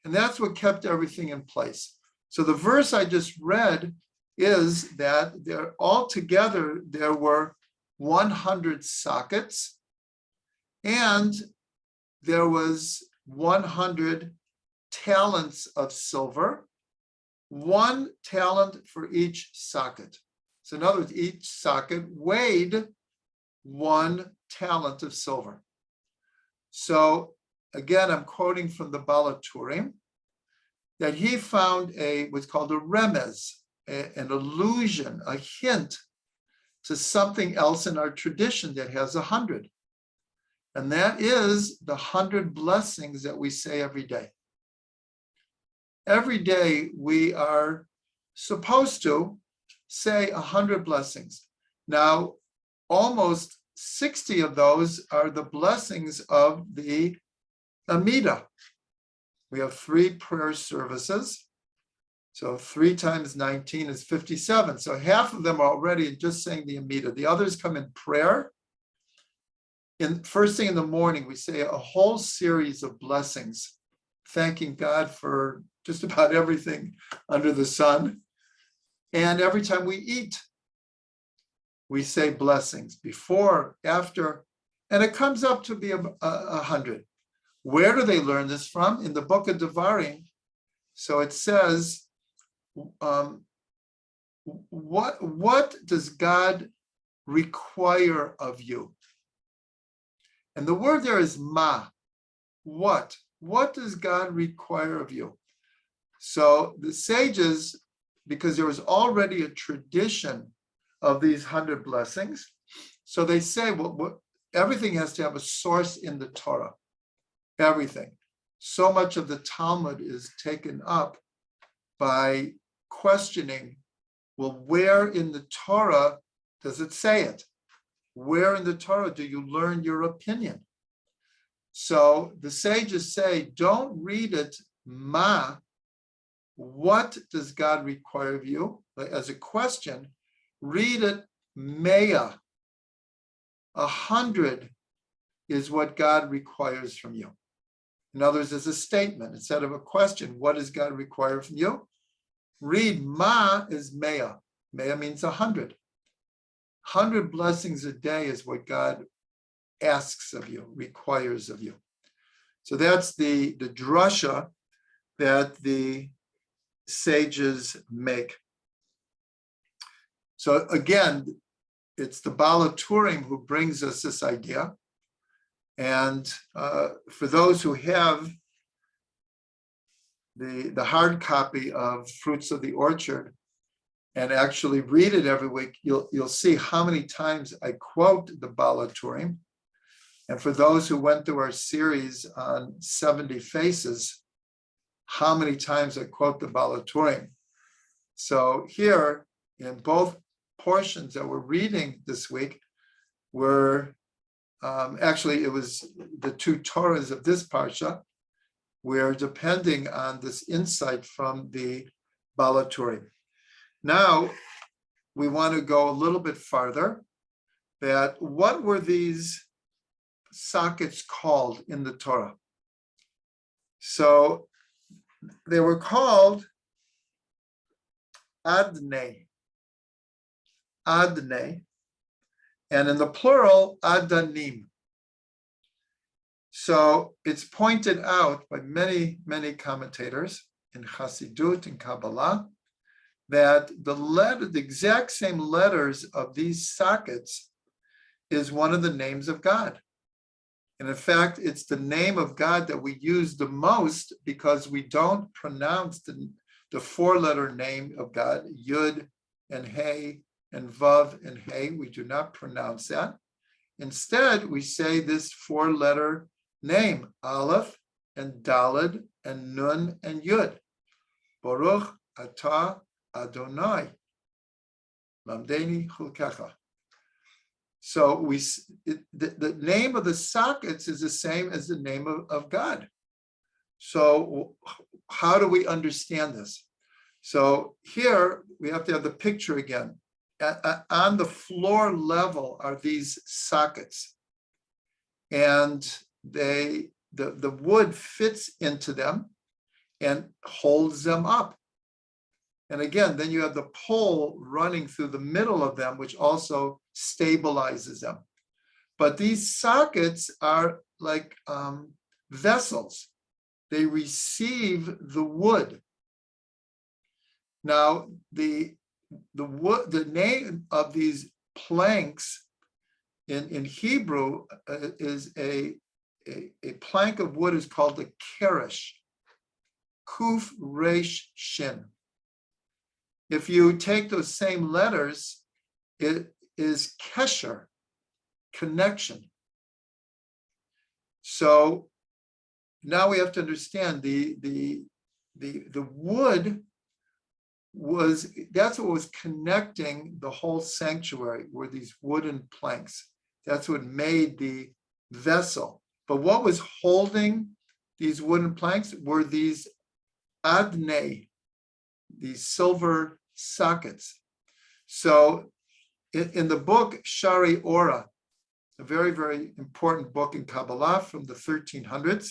And that's what kept everything in place. So the verse I just read is that altogether there were 100 sockets, and there was 100 talents of silver, 1 talent for each socket. So in other words, each socket weighed 1 talent of silver. So again, I'm quoting from the Balaturim, that he found what's called a remez, an allusion, a hint to something else in our tradition that has 100. And that is the 100 blessings that we say every day. Every day we are supposed to say 100 blessings. Now, almost 60 of those are the blessings of the Amidah. We have 3 prayer services. So 3 times 19 is 57. So half of them are already just saying the Amidah. The others come in prayer. First thing in the morning, we say a whole series of blessings thanking God for just about everything under the sun. And every time we eat, we say blessings before, after, and it comes up to be 100. Where do they learn this from? In the book of Devarim. So it says, what does God require of you? And the word there is ma. What? What does God require of you? So the sages, because there was already a tradition of these 100 blessings, so they say, well, everything has to have a source in the Torah. Everything. So much of the Talmud is taken up by questioning, well, where in the Torah does it say it? Where in the Torah do you learn your opinion? So the sages say, don't read it ma. What does God require of you? As a question, read it mea. 100 is what God requires from you. In other words, as a statement, instead of a question, what does God require from you? Read ma is mea. Mea means 100. 100 blessings a day is what God asks of you, requires of you. So that's the drasha that the sages make. So again, it's the Baal HaTurim who brings us this idea. And for those who have the hard copy of Fruits of the Orchard and actually read it every week, you'll see how many times I quote the Baal HaTurim. And for those who went through our series on 70 Faces, how many times I quote the Baal HaTurim. So here, in both portions that we're reading this week, were actually, it was the two Torahs of this parsha. We're depending on this insight from the Baal HaTurim. Now, we want to go a little bit farther. That what were these sockets called in the Torah? So they were called adnei. Adnei. And in the plural, adanim. So it's pointed out by many, many commentators in Chassidut and Kabbalah that the exact same letters of these sockets is one of the names of God. And in fact, it's the name of God that we use the most because we don't pronounce the four-letter name of God, Yud and Hey and Vav and Hey. We do not pronounce that. Instead, we say this four-letter name, Aleph and Daled and Nun and Yud. Baruch atah Adonai, lamdeni chulkecha. So the name of the sockets is the same as the name of God. So how do we understand this? So here we have to have the picture again. On the floor level are these sockets, and the wood fits into them and holds them up. And again, then you have the pole running through the middle of them, which also stabilizes them. But these sockets are like vessels. They receive the wood. Now, the name of these planks in Hebrew is a plank of wood is called the keresh, kuf resh shin. If you take those same letters, it is kesher, connection. So now we have to understand the wood that's what was connecting the whole sanctuary, were these wooden planks. That's what made the vessel. But what was holding these wooden planks were these adnei, these silver sockets. So in the book Shari Ora, a very, very important book in Kabbalah from the 1300s,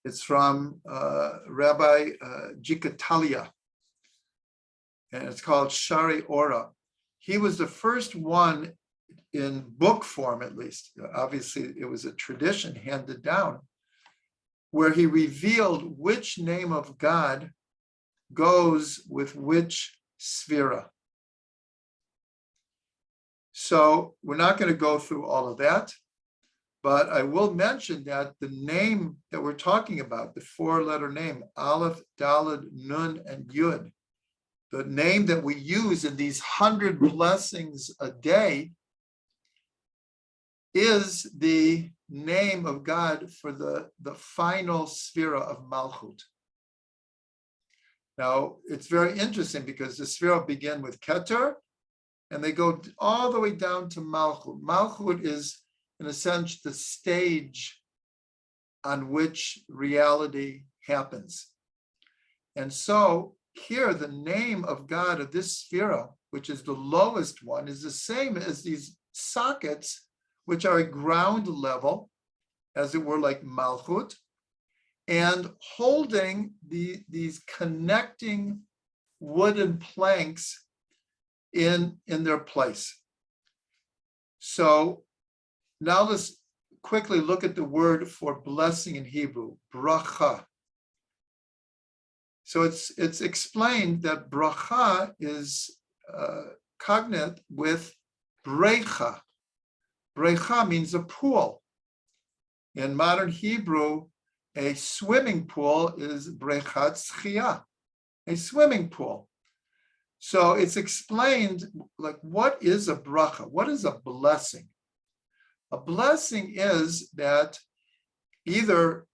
It's from Rabbi Jikatalia, and it's called Shari Ora. He was the first one in book form, at least. Obviously, it was a tradition handed down, where he revealed which name of God goes with which sphera. So we're not going to go through all of that, but I will mention that the name that we're talking about, the four-letter name, Aleph, Daled, Nun, and Yud, the name that we use in these 100 blessings a day, is the name of God for the final sphera of Malchut. Now, it's very interesting because the sphera begin with Keter, and they go all the way down to Malchut. Malchut is, in a sense, the stage on which reality happens. And so here, the name of God of this sphera, which is the lowest one, is the same as these sockets, which are at ground level, as it were, like Malchut, and holding these connecting wooden planks in their place. So now let's quickly look at the word for blessing in Hebrew, bracha. So it's explained that bracha is cognate with brecha. Brecha means a pool. In modern Hebrew, a swimming pool is brechat schia, a swimming pool. So it's explained, like, what is a bracha? What is a blessing? A blessing is that either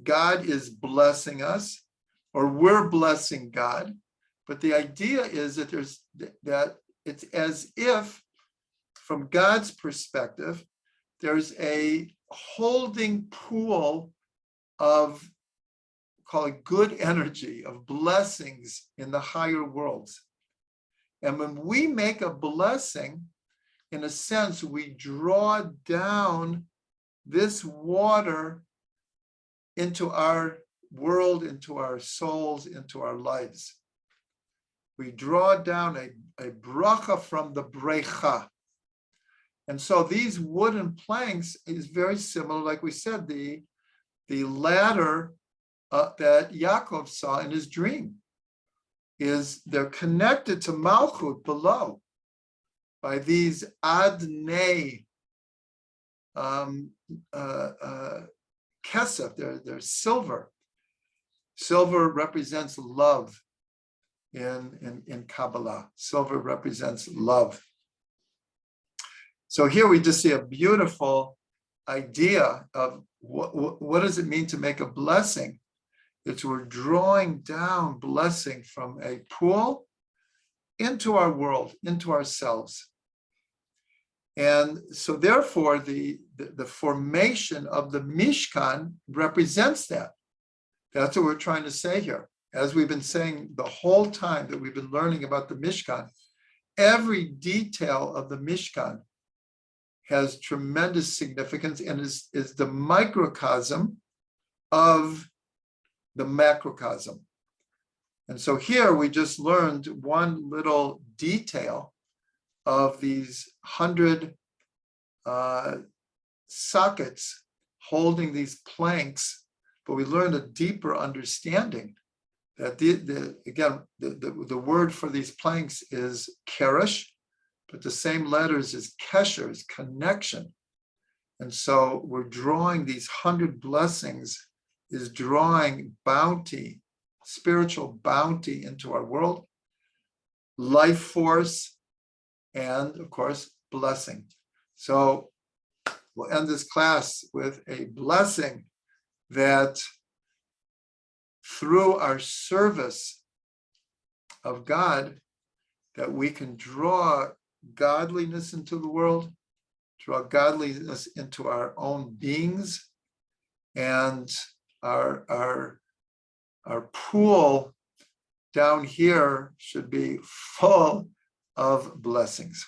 God is blessing us or we're blessing God. But the idea is that it's as if, from God's perspective, there's a holding pool of, call it, good energy, of blessings in the higher worlds. And when we make a blessing, in a sense, we draw down this water into our world, into our souls, into our lives. We draw down a bracha from the brecha. And so these wooden planks is very similar, like we said, the ladder that Yaakov saw in his dream. Is they're connected to Malchut below by these adnei kesef, they're silver. Silver represents love in Kabbalah. Silver represents love. So here we just see a beautiful idea of what does it mean to make a blessing? It's we're drawing down blessing from a pool into our world, into ourselves. And so therefore, the formation of the Mishkan represents that. That's what we're trying to say here. As we've been saying the whole time that we've been learning about the Mishkan, every detail of the Mishkan has tremendous significance and is the microcosm of the macrocosm. And so here we just learned one little detail of these 100 sockets holding these planks, but we learned a deeper understanding that the word for these planks is keresh, but the same letters as kesher, is connection. And so we're drawing these 100 blessings, is drawing bounty, spiritual bounty into our world, life force, and of course, blessing. So we'll end this class with a blessing that through our service of God, that we can draw godliness into the world, draw godliness into our own beings, and our pool down here should be full of blessings.